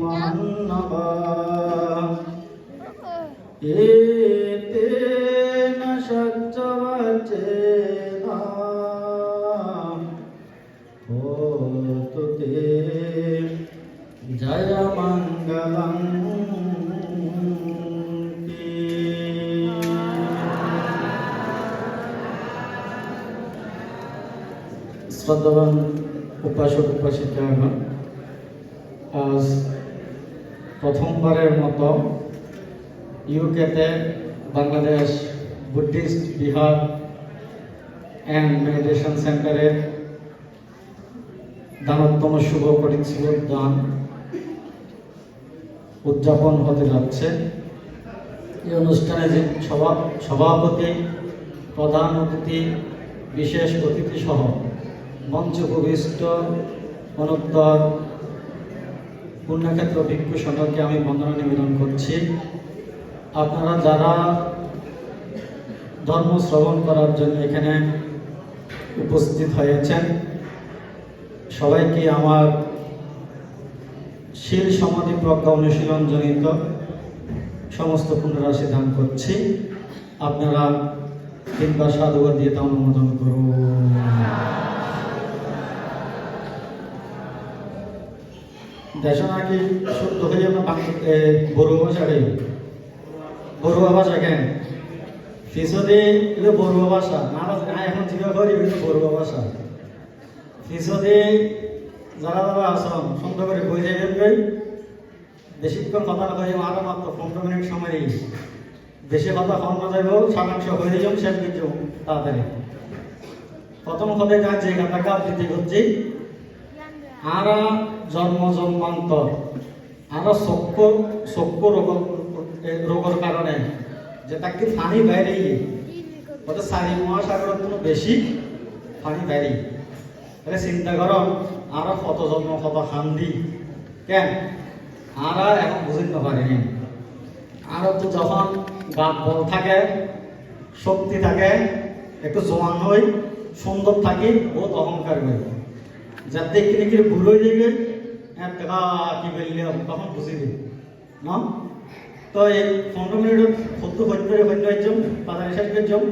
মান্নাবা এতে না সজ্জবাচে না হোতুতে জয় মঙ্গলম শ্রদ্ধাবান উপাসক উপাসিকাগণ, আজ প্রথমবারের মতো ইউকেতে Bangladesh Buddhist Bihar and meditation সেন্টারের দানোত্তম শুভ পরিচ্ছদ দান উদযাপন হতে যাচ্ছে। এই অনুষ্ঠানে যে সভাপতি, প্রধান অতিথি, বিশেষ অতিথি সহ মঞ্চ উপবিষ্ট অনুত্তর পুণ্যক্ষেত্র ভিক্ষু সংঘকে আমি বন্দনা নিবেদন করছি। আপনারা যারা ধর্ম শ্রবণ করার জন্য এখানে উপস্থিত হয়েছেন, সবাইকে আমার শীল সমাধি প্রজ্ঞা অনুশীলন জনিত সমস্ত পুণ্যরাশি দান করছি। আপনারা তিনবার সাধুবাদ দিয়ে তা অনুমোদন করুন। দেশ নাকি শুদ্ধ হয়ে বড়ুয়া ভাষাটাই বড়ুয়া ভাষা কেন ফিসদে বড়ুয়া ভাষা না এখন জিজ্ঞাসা করি বড়ুয়া ভাষা ফিসদে যারা যারা আসন সুন্দর করে বই যাই বেশিক্ষণ কথা না হয়ে আরো মাত্র 15 মিনিট সময় বেশি কথা কম না যাইব শতাংশ হয়ে যাও শেষ কিছু তাড়াতাড়ি। প্রথম কথা যে কথাটা দিতে হচ্ছে আরা জন্ম জন্মান্তর আরো চক্ষু রোগের কারণে যে তাকে পানি বাইরে ওটা 4 মহাসাগরের কোনো বেশি পানি বাইরে তাহলে চিন্তা করো আরো কত জন্ম কত খান্দি কেন আরা এখন বুঝতে পারিনি। আরো তো যখন গাত বল থাকে, শক্তি থাকে, একটু জোয়ান হই, সুন্দর থাকি, বহুত অহংকার হই, যার দেখি নাকি ভুল হয়ে যাবে কি বললে তখন বুঝি দিই না। তো এই 15 মিনিট সত্য হইতাম বাজার হিসাব করছম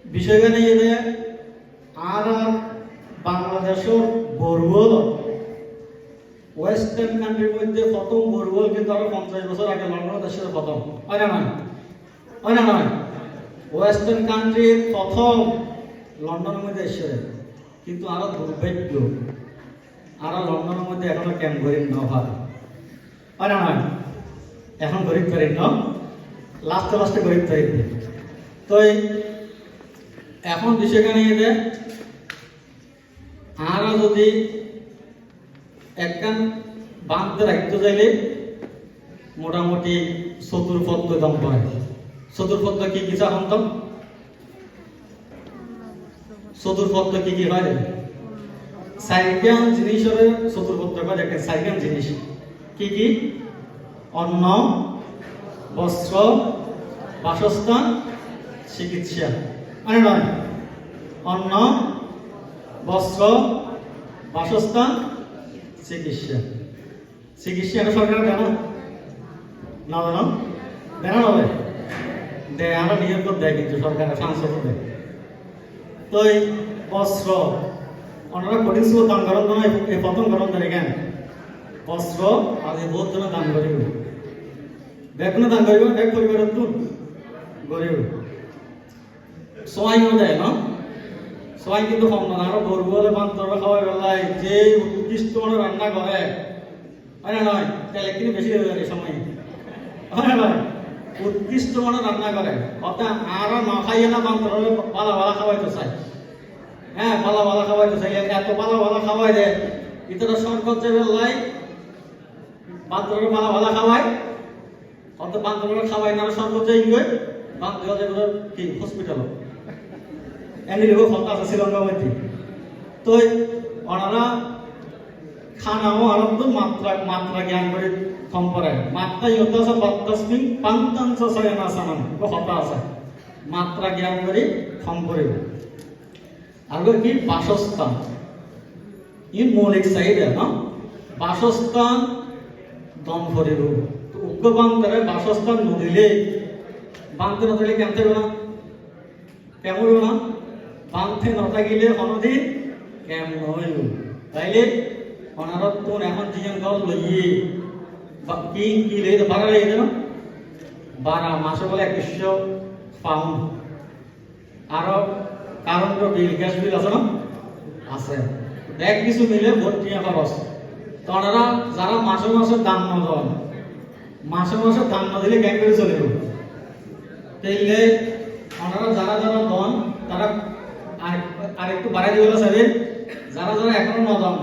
বিষয়খানে এলে আর বাংলাদেশের বড়ুয়াল ওয়েস্টার্ন কান্ট্রির মধ্যে প্রথম বড়ুয়াল কিন্তু আরো 50 বছর আগে লন্ডন দেশের প্রথম হয় না নয় ওয়েস্টার্ন কান্ট্রির প্রথম লন্ডনের মধ্যে এসে কিন্তু আরো দুর্ভাগ্য আরো লন্ডনের মধ্যে এখনো ক্যাম্প গরিব ন হয় না নয় এখন গরিব করেন ন লাস্টে গরিব তৈরি তো এখন বিষয়খানে এতে আরো যদি একখান বাঁধতে রাখতে চাইলে মোটামুটি 70 দাম পায়। 70 কি কি চান তো 70 কি হয় সাইকেল জিনিসের 70 দেখেন সাইকেল জিনিস কি কি অন্ন, বস্ত্র, বাসস্থান, চিকিৎসা মানে নয় অন্ন, বস্ত্র, বাসস্থান, চিকিৎসা এটা সরকার দেয় না দেয় না হবে দেয় আমরা নিজের করে দেয় কিন্তু সরকারের সাংসদ দেয়। তো এই বস্ত্র ওনারা কঠিন ছিল দান করেন না এই প্রথম করেন দেয় কেন বস্ত্র আর এই বহুত জন দান করিব ব্যাগুনে দান করিব এক পরিবারের তো গরিব সোয়াইও দেয় না সবাই কিন্তু কম না আরো বলবো বলে বান্তরা খাওয়াই বেলায় যে উৎকৃষ্ট মানে রান্না করে হয় না নয় তাহলে কিন্তু বেশি হয়ে যায় সময় হয় না ভাই উৎকৃষ্ট মানে রান্না করে অর্থাৎ আরো না খাইয়ে না বান্তরা ভালো খাওয়াইতে চাই হ্যাঁ ভালো খাওয়াইতে চাই এত ভালো খাওয়াই দেয় ভিতরে সরকার যে বেলায় বান্তরা ভালো খাওয়াই অর্থাৎ বান্তরা খাওয়াই না সরকার যে ইয়ে বান্তরা যেগুলো কি হসপিটাল এমনি লোক ফটো আছে শ্রীলঙ্কার মধ্যে তো ওনারা খানাও আরম্ভ মাত্রা জ্ঞান করে কম করায় মাত্রা ইয়ত আছে ৫ ছয়নাসানাম কথা আছে মাত্রা জ্ঞান করে কম করে আর কি বাসস্থান ই মৌলিক চাহিদা না বাসস্থান দম করিব উগ্র বান্ধরে বাসস্থান নদিলে বাঁধতে না দিলে কেমন থাকবে না কেমন হইব না বাঁধতে না থাকিলে কোনোদিন কেমন হইব তাইলে অনারত কোন এখন জিজন গল লইয়ে কি কি লই তো বাড়া লই না 12 মাসে বলে 2100 পাউন্ড আরো কারণ তো বিল গ্যাস বিল আছে না আছে দেখ কিছু মিলে ভর্তি খরচ তো ওনারা যারা মাসে মাসে দান না দেন মাসে মাসে দান না দিলে কেন করে চলে তাইলে ওনারা যারা যারা দন তারা আর একটু বাড়াই দিবে চাইবে যারা যারা এখনো না দন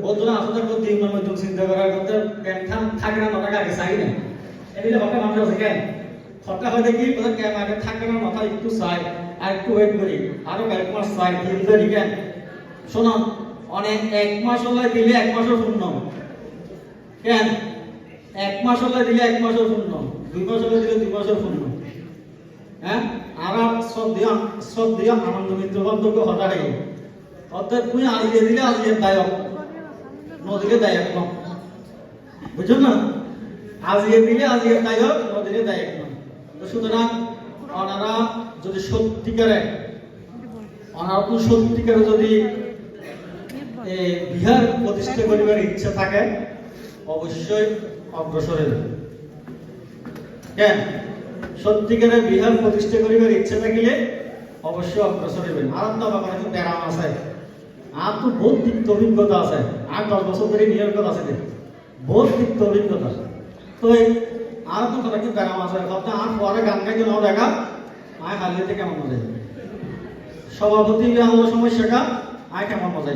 বলতো আসলে তো দিন মধ্যে চিন্তা করার করতে পেনশন থাকে না টাকা আগে চাই না এগুলো হঠাৎ মানুষ আছে কেন হঠাৎ হয়তো কি কোথাও কেন আগে থাকে না মাথা একটু চাই আর একটু ওয়েট করি আরো কয়েক মাস চাই দিন ধরি কেন শোনো অনেক 1 মাস হলে দিলে 1 মাসও পূর্ণ কেন 1 মাস হলে দিলে 1 মাসও পূর্ণ 2 মাস হলে দিলে 2 মাসও পূর্ণ হ্যাঁ আর সব দিয়া আনন্দ মিত্র বান্ধব হঠাৎ অর্থাৎ তুমি আজকে দিলে আজকে দায়ক নদীকে দায়ক কম বুঝছো না আজকে দিলে আজকে দায়ক নদীকে দায়ক কম তো সুতরাং ওনারা যদি সত্যিকারে যদি বিহার প্রতিষ্ঠা করিবার ইচ্ছা থাকে অবশ্যই অগ্রসর হবে কেন সত্যিকারে বিহার প্রতিষ্ঠা করিবার ইচ্ছা থাকিলে অবশ্যই অগ্রসর হবেন আর তো আমার একটু ব্যারাম আছে আর তো বহুত তিক্ত অভিজ্ঞতা আছে আর 10 বছর ধরে নিয়োগ আছে বহুত তিক্ত অভিজ্ঞতা তো আর তো কথা কি ব্যারাম আছে কথা আর পরে গান গাইতে নাও দেখা আয় হালিতে কেমন মজা সভাপতি আমার সমস্যাটা আয় কেমন মজা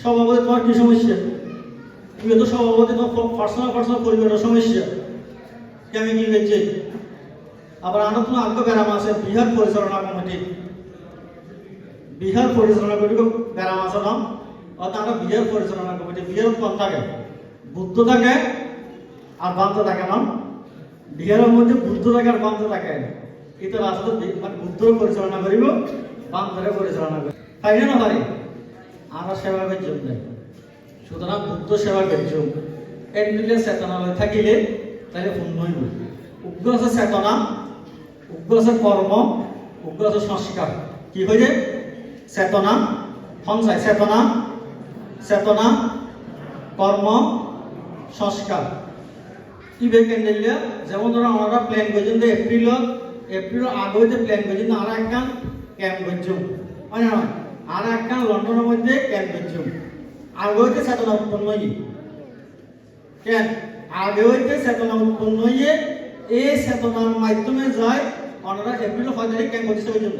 সভাপতি তোমার কি সমস্যা তুমি তো সভাপতি তোমার পার্সোনাল পরিবারের সমস্যা কেমন কি হয়েছে আবার আরো কোনো আগ্রহ ব্যারাম আছে বিহার পরিচালনা কমিটি ব্যারাম আছে না অর্থাৎ আমরা বিহার পরিচালনা কমিটি বিহার কম থাকে বুদ্ধ থাকে আর বান্ধ থাকে না বিহারের মধ্যে বুদ্ধ থাকে আর বান্ধ থাকে এটা আসলে মানে বুদ্ধ পরিচালনা করিব বান্ধরে পরিচালনা করিব তাই না পারি আমরা সেবা করছুম নাই সুতরাং বুদ্ধ সেবা করছুম এর মিলে চেতনালয় থাকিলে তাহলে পূর্ণ হইব উগ্র আছে চেতনা উগ্র আছে কর্ম উগ্র আছে সংস্কার কি হইছে চেতনা সঞ্চয় চেতনা কর্ম সংস্কার কি বেকেন্দ্রিয়া যেমন ধরো আমরা প্ল্যান করছেন যে এপ্রিল আগে হইতে প্ল্যান করছেন আর একটা ক্যাম্প করছুম হয় না আর একটা লন্ডনের মধ্যে ক্যাম্প করছুম আগে হইতে চেতনা উৎপন্ন হই কেন আগে হইতে চেতনা উৎপন্ন হইয়ে এই চেতনার মাধ্যমে যায় ওনারা এপ্রিল 6 তারিখ ক্যাম্প প্রতিষ্ঠা করছেন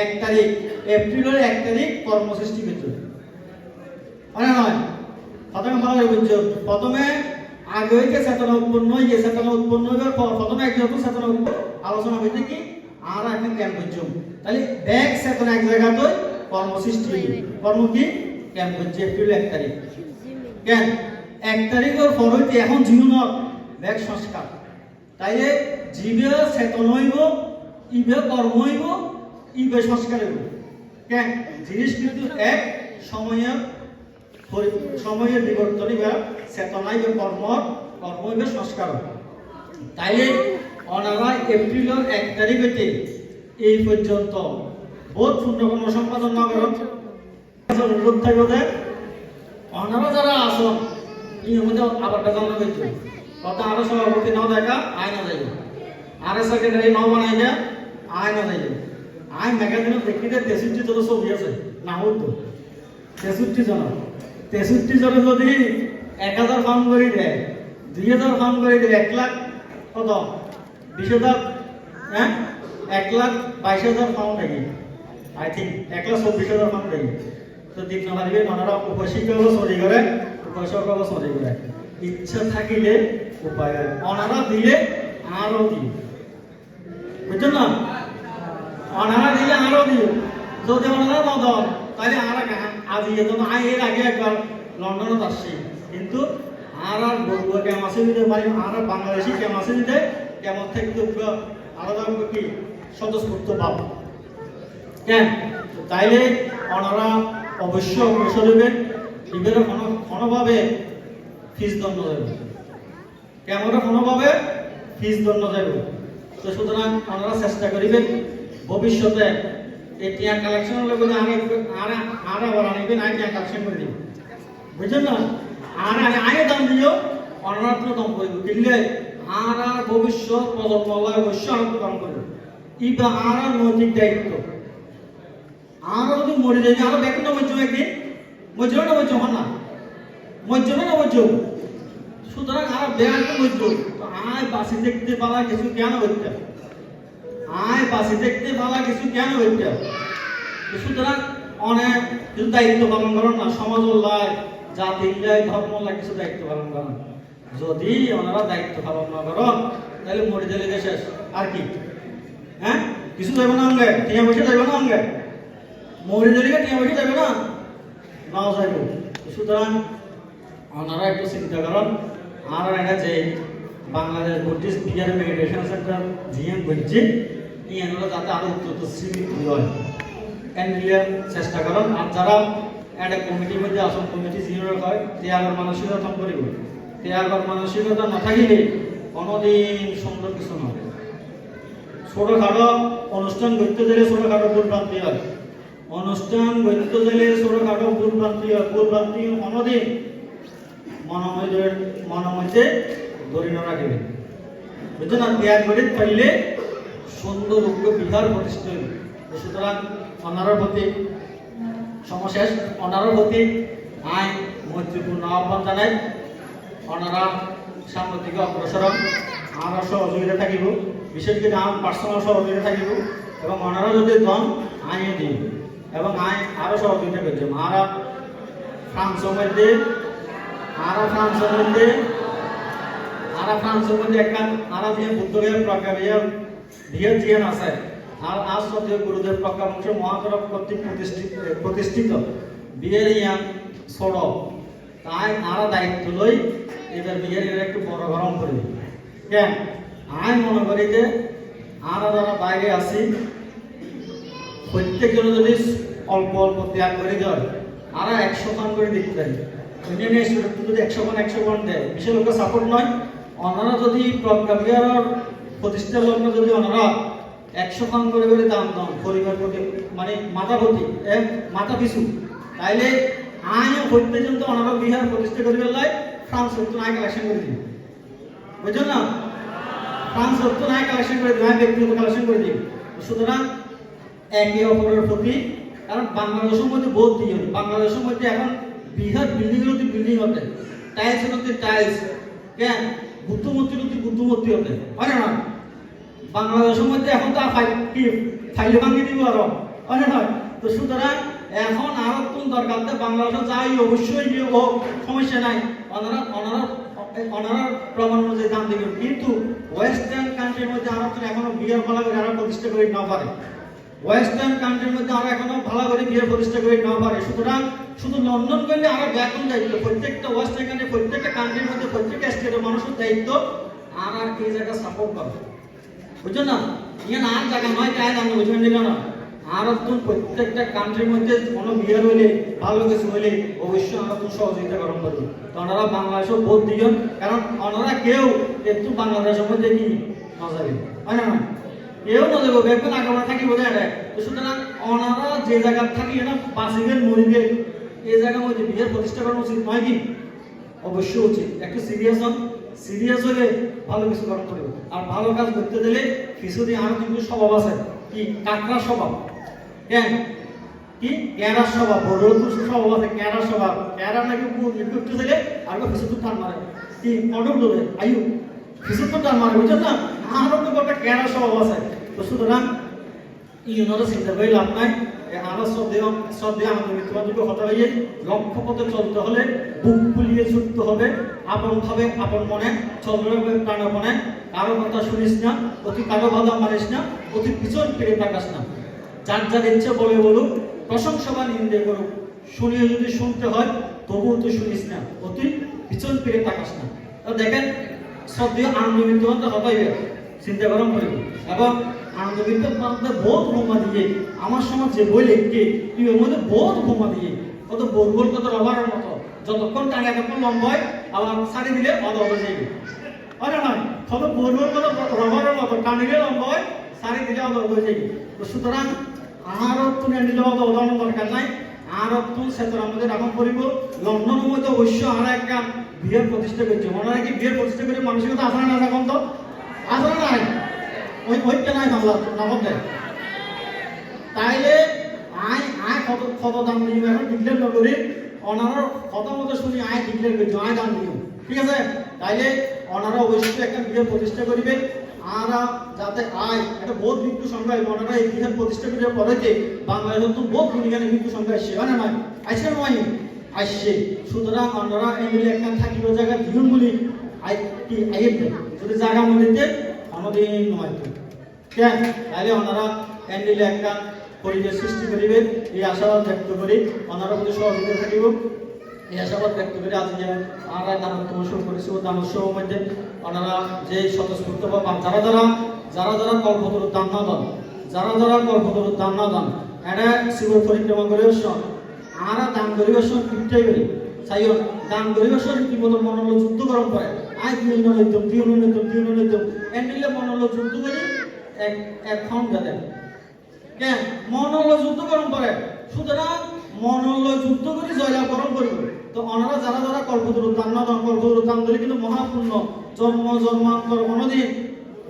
1 তারিখ এপ্রিলের 1 তারিখ কর্মসৃষ্টি করছে হয় না নয় প্রথমে ভালো বুঝছো প্রথমে আগে হইতে চেতনা উৎপন্ন হইয়ে চেতনা উৎপন্ন হওয়ার পর প্রথমে একজন চেতনা আলোচনা হইতে কি আর একটা ক্যাম্প করছো তাহলে ব্যাগ চেতনা এক জায়গাতে কর্মসৃষ্টি কর্ম কি ক্যাম্প করছে এপ্রিল 1 তারিখ কেন 1 তারিখের পর হইতে এখন জীবনের ব্যাগ সংস্কার তাইলে জীবে চেতন হইব ইবে কর্ম হইব ইবে সংস্কার হইব কেন জিনিস কিন্তু এক সময়ের বিবর্তনই বা চেতনাই বা কর্ম হইবে সংস্কার তাইলে ওনারা এপ্রিলের 1 তারিখ হইতে এই পর্যন্ত বহুত পূর্ণকর্ম সম্পাদন না করেন অনুরোধ থাকবে ওনারা যারা আসন এই মধ্যে আবার জানা হয়েছে কথা আরো সভাপতি নাও দেখা আয় না যাইবে আর সেক্রেটারি নাও বানাই দেয় আয় না যাইবে আয় ম্যাগাজিনে দেখিতে 63 জন ছবি আছে না হতো 63 জন যদি 1000 ফাউন্ড করে দেয় 2000 ফাউন্ড করে দেয় 1 লাখ কত 20,000 হ্যাঁ 1,22,000 ফাউন্ড আগে আই থিঙ্ক 1,24,000 ফাউন্ড আগে তো দিন না পারিবে ওনারা উপশিক্ষক চলি করে উপশিক্ষক চলি করে ইচ্ছা থাকিলে উপায় ওনারা দিলে আরো দিও বুঝছো না ওনারা দিলে আরো দিও যদি ওনারা না দেন তাহলে আজ যেত না এর আগে একবার লন্ডনে আসছি কিন্তু আর বলবো কেমন আছে দিতে পারি আর বাংলাদেশি কেমন আছে দিতে কেমন থেকে আলাদা কি স্বতঃস্ফূর্ত ভাব কেন তাইলে ওনারা অবশ্যই অগ্রসর হবেন বিভিন্ন কোনোভাবে ফিস দণ্ড যাবে, কেমন কোনোভাবে ফিস দণ্ড যাবে। তো সুতরাং আপনারা চেষ্টা করিবেন ভবিষ্যতে এই টিয়া কালেকশন লোক আর আবার আনিবেন, আই টিয়া কালেকশন করে দিবেন, বুঝছেন না? আর আগে দাম দিও অনাত্ম দাম করবো, কিনলে আর ভবিষ্যৎ প্রজন্ম অবশ্য আনন্দ দাম করবে। ইবা আর নৈতিক দায়িত্ব, আর যদি মরে যাই আরো দেখুন না মজ্জ একদিন মজ্জ না মজ্জ হন না মজ্জ না মজ্জ, সুতরাং আর বেয়ার মজ্জ আয় বাসি দেখতে পালা কিছু কেন হইতে, আয় বাসি দেখতে পালা কিছু কেন হইতে। সুতরাং অনেক কিছু দায়িত্ব পালন করেন না, সমাজ লাই জাতি লাই ধর্ম লাই কিছু দায়িত্ব পালন করেন। যদি ওনারা দায়িত্ব পালন না করেন তাহলে মরে দিলে শেষ আর কি, হ্যাঁ কিছু যাবে না অঙ্গে, টিয়া পয়সা যাবে না অঙ্গে, মরে দিলে টিয়া পয়সা যাবে না, নাও যাইব। সুতরাং ওনারা একটু চিন্তা করেন। আর এটা যে Bangladesh Buddhist Bihar meditation centre GM করছে ইয়ানরা যাতে আরো উন্নত শ্রীমিত হয় এনলিয়ে চেষ্টা করেন। আর যারা একটা কমিটির মধ্যে আসন কমিটি জিরো হয় ত্যাগের মানসিকতা করিব, ত্যাগের মানসিকতা না থাকিলে কোনোদিন সুন্দর কিছু নয়। ছোটখাটো অনুষ্ঠান করতে গেলে ছোটখাটো ভুলভ্রান্তি হয়, অনুষ্ঠান করতে গেলে ছোটখাটো ভুলভ্রান্তি হয়, ভুলভ্রান্তি কোনোদিন মনোমধ্যে ধরে না রাখবে, বুঝছো না? ত্যাগ করে পাইলে সুন্দর উগ্র বিহার প্রতিষ্ঠিত হইবে। সুতরাং অনারর প্রতি সমশেষ অনারর প্রতি আইন মৈত্রীপূর্ণ আহ্বান জানাই। অনারা সামনের দিকে অগ্রসর আরো সহযোগিতা থাকিব, বিশেষ করে আমার পার্সোনাল সহযোগিতা থাকিব এবং অনারা যদি দন আইনে দিই এবং আইন আরো সহযোগিতা করছে। আরা ফ্রান্সের মধ্যে একটা আরা দিয়ে বুদ্ধদেব প্রজ্ঞাবিহার বিহার জিয়ান আছে। আর আজ সদ্য গুরুদেব প্রজ্ঞাবংশ মহাকরক কর্তৃক প্রতিষ্ঠিত বিয়ের ইয়ান ছোট, তাই আরা দায়িত্ব লই এবার বিয়ের একটু বড় গরম করি। কেন আমি মনে করি যে আমরা যারা বাইরে আছি প্রত্যেকজন যদি অল্প অল্প ত্যাগ করে দেয় আর 100 করে দিতে পারি, অন্যান্য স্টুডেন্ট যদি 100 দেয় বিশেষ লোকের সাপোর্ট নয়। ওনারা যদি প্রজ্ঞাবিহার প্রতিষ্ঠা লগ্ন যদি ওনারা 100 করে দাম দাম পরিবার প্রতি মানে মাথা পিছু, তাইলে আইও প্রত্যেকজন তো ওনারা বিহার প্রতিষ্ঠা করে ফেললে ফ্রান্স হতো আয় কালেকশন করে দিই, বুঝছেন না? ফ্রান্স হতো আয় কালেকশন করে দিই, ব্যক্তিগত কালেকশন করে দিই। সুতরাং একে অপরের প্রতি, কারণ বাংলাদেশের মধ্যে বহুত দিয়ে বাংলাদেশের মধ্যে এখন বিহার বিল্ডিং হতে টাইলস হতে টাইলস, কেন বুদ্ধমূর্তি হতে হয় না? বাংলাদেশের মধ্যে এখন তো ফাইলে ভাঙিয়ে দিব আরো হয় না? তো সুতরাং এখন আরো কোন দরকার বাংলাদেশে যাই অবশ্যই সমস্যা নাই, ওনারা প্রমাণ অনুযায়ী দাম দিবেন। কিন্তু ওয়েস্টার্ন কান্ট্রির মধ্যে আরো এখনো বিয়ার ভালো করে আরো প্রতিষ্ঠা করে না পারে, ওয়েস্টার্ন কান্ট্রির মধ্যে আরো এখনো ভালো করে বিয়ার প্রতিষ্ঠা করে না পারে। সুতরাং শুধু লন্ডন করলে আরো ব্যাপক দায়িত্ব, প্রত্যেকটা ওয়েস্টার্ন কান্ট্রি প্রত্যেকটা কান্ট্রির মধ্যে প্রত্যেকটা স্টেটের মানুষের দায়িত্ব আর এই জায়গা সাপোর্ট করে, বুঝছো না? ইয়ান আর জায়গা নয় তাই আমরা বুঝবেন দিল না। আর প্রত্যেকটা কান্ট্রির মধ্যে কোনো বিয়ার হইলে ভালো কিছু হইলে অবশ্যই আমরা খুব সহযোগিতা গ্রহণ করবো। তো ওনারা বাংলাদেশও বোধ দিবেন, কারণ ওনারা কেউ একটু বাংলাদেশের মধ্যে কি না যাবে হয় না? কেউ না যাবো বেগুন আগে থাকি বোঝা যায়। তো সুতরাং ওনারা যে জায়গা থাকি এটা বাসিবেন মরিবেন এই জায়গার মধ্যে বিয়ের প্রতিষ্ঠা করা উচিত নয় কি? অবশ্যই উচিত। একটু সিরিয়াস হলে ভালো কিছু গ্রহণ করবে। আর ভালো কাজ করতে দিলে কিছুদিন আরো কিন্তু স্বভাব আছে কি কাকড়া স্বভাব, কেন কি ক্যারার স্বভাব, বড় স্বভাব আছে ক্যারার স্বভাব। ক্যারা নাকি একটু দিলে আর কিছু তো টান মারে কি কটক দেবে আয়ু কিছু তো টান মারে, বুঝছেন না? আরো তো একটা ক্যারার স্বভাব আছে। তো সুতরাং ইউনোরা চিন্তা করে লাভ নাই। আমরা শ্রদ্ধেয় আমাদের মৃত্যুবাদীকে হতে হইয়ে লক্ষ্য পথে চলতে হলে বুক ফুলিয়ে ছুটতে হবে, আপন ভাবে আপন মনে চলতে হবে প্রাণপণে। কারো কথা শুনিস না, অতি কারো বাধা মানিস না, অতি পিছন ফিরে তাকাস না। যার যার ইচ্ছে বলে বলুক, প্রশংসা বা নিন্দে করুক, শুনিয়ে যদি শুনতে হয় তবুও তো শুনিস না, অতি পিছন ফিরে তাকাস না। তো দেখেন শ্রদ্ধেয় আনন্দ মৃত্যুবাদ হতে হইবে চিন্তা গরম করিব এবং আনন্দবিদ্য বহুত ঘুমা দিয়ে আমার সমাজ যে বই লিখকে তুই ওর মধ্যে বহুত ঘুমা দিয়ে কত বোরগোল কত রবারের মতো যতক্ষণ টানে এতক্ষণ লম্বা হয় আবার সারি দিলে অদ অদ যাইবে হয় না কত বড়ুর মতো রবারের মতো টানিলে লম্বা হয় সারি দিলে অদ অদ যাইবে তো সুতরাং আরো তুমি নিলে অদ উদাহরণ দরকার নাই আর তুই সেতর আমাদের এখন করিব লন্ডনের মধ্যে অবশ্য আর একটা বিয়ের প্রতিষ্ঠা করছে ওনারা কি বিয়ের প্রতিষ্ঠা করে মানসিকতা আসা না এখন তো আসা নাই ওইটা নাই বাংলা নগদ দেয় তাইলে আয় কত দাম দিও এখন ডিক্লেয়ার নকরি ওনারা কত মতো শুনি আয় ডিক্লেয়ার করছো আয় দাম দিও ঠিক আছে তাইলে ওনারা অবশ্যই একটা বিয়ের প্রতিষ্ঠা করিবেন আর যাতে আয় একটা বহুত মৃত্যু সংখ্যা ওনারা এই বিয়ের প্রতিষ্ঠা করার পরে যে বাংলাদেশের তো বহুত গুণিগানে মৃত্যু সংখ্যা আসছে হয় না নয় আসছে নয় আসছে সুতরাং ওনারা এমনি একটা থাকিব জায়গা দিন বলি কি আইয়ের যদি জায়গা মধ্যে আমাদের নয় কেন তাইলে ওনারা এমনি একটা পরিবেশ সৃষ্টি করিবেন এই আশাবাদ ব্যক্ত করি ওনারা প্রতি সহযোগিতা থাকিব এই আশাবাদ ব্যক্ত করে আজ যে আমরা দানোত্তম শুরু করেছি ও দানোৎসব মধ্যে ওনারা যে স্বতঃস্ফূর্ত বা যারা কল্পতরুর দান না দেন যারা কল্পতরুর দান না দেন এটা শিব পরিক্রমা করে আর দান পরিবেশন কিপটাই করি চাই দান পরিবেশন কি মতো মনল যুদ্ধ গরম করে আয় দিন এন্ডিলে মনল যুদ্ধ করি এক খন দেয় কেন মনল যুদ্ধ গরম করে সুতরাং মনল যুদ্ধ করে জয়লাভ গরম করবে তো ওনারা যারা কল্পতরুর দান না দেন কল্পতরুর দান দিলে কিন্তু মহাপূর্ণ জন্মান্তর কোনোদিন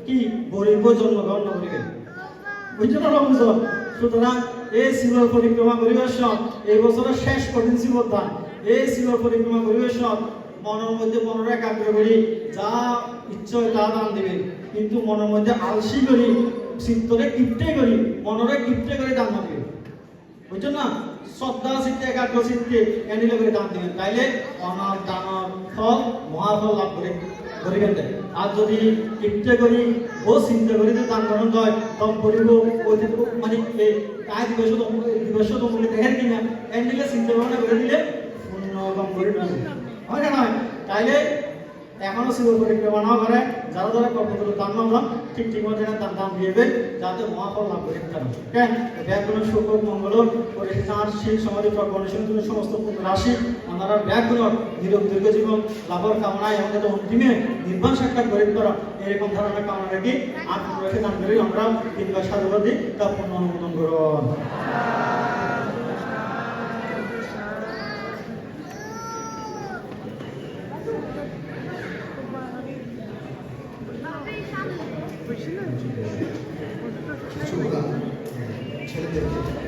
কি গরিব জন্মগ্রহণ করিবেন বুঝছো না বুঝছো সুতরাং এই শিবর পরিক্রমা পরিবেশন এই বছরের শেষ কঠিন শিবর দান এই শিবর পরিক্রমা পরিবেশন মনের মধ্যে মনের একাগ্র করি যা ইচ্ছা তা দান দিবেন কিন্তু মনের মধ্যে আলসি করি চিত্তরে কিপ্টে করি মনরে কিপ্টে করে দান দিবেন বুঝছো না শ্রদ্ধা চিত্তে একাগ্র চিত্তে এনিলে করে দান দিবেন তাইলে অনার দানর ফল মহাফল লাভ করে করিবেন আর যদি কিপ্টে করি ও চিন্তা করি যে দান গ্রহণ হয় তখন করিব মানে তাই দিবস তোমাকে দেখেন কিনা এনিলে চিন্তা ভাবনা করে দিলে পূর্ণ কম করে হয় না নয় তাইলে এখনো শিব পরিক্রমা না করে যারা কল্পতরু দান না দেন ঠিক মতো তার দান দিয়েবে যাতে মহাফল লাভ করে পারেন কেন ব্যাগুণ শুভ মঙ্গল পরিষ্কার শীল সমাধি প্রকরণের জন্য সমস্ত রাশি আমরা ব্যাগুণ দীর্ঘ জীবন লাভের কামনায় আমাদের অন্তিমে নির্বাণ সাক্ষাৎ করে করা এরকম ধরনের কামনা রেখে আর রেখে দান করে আমরা তিনবার সাধুবাদ দিই তা পূর্ণ অনুমোদন করুন ছেলেদেরকে